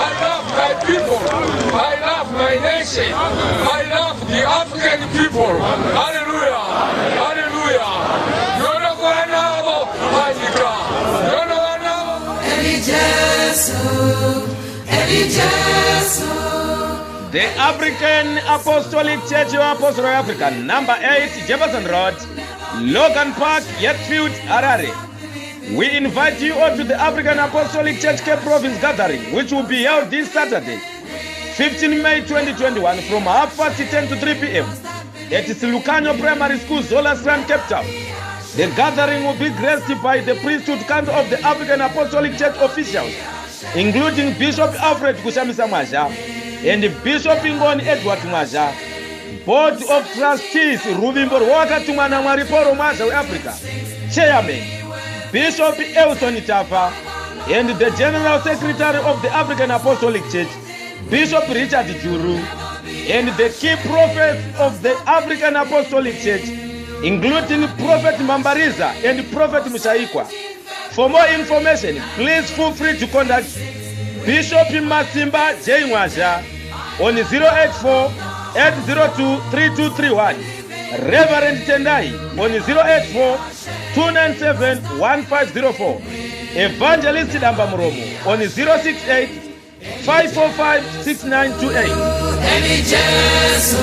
I love my people. I love my nation. I love the African people. Hallelujah. Hallelujah. The African Apostolic Church of Apostle of Africa, number 8, Jefferson Road, Logan Park, Yetfield, Harare. We invite you all to the African Apostolic Church Cape Province gathering, which will be held this Saturday, 15 May 2021, from 10:30 to 3 p.m. at Silukano Primary School, Zolasran, Cape Town. The gathering will be graced by the Priesthood Council of the African Apostolic Church officials, including Bishop Alfred Kushamisa Maja and Bishop Ingoni Edward Maja, Board of Trustees Rubimbo Wakatumana Mariporo Maja of Africa, Chairman Bishop Elson Itafa, and the General Secretary of the African Apostolic Church, Bishop Richard Juru, and the key prophets of the African Apostolic Church, including Prophet Mambariza and Prophet Mushaikwa. For more information, please feel free to contact Bishop Masimba J. Mwaja on 084-802-3231, Reverend Tendai on 084-297-1504, Evangelist Dambamromo on 068-545-6928. Eli Jesu.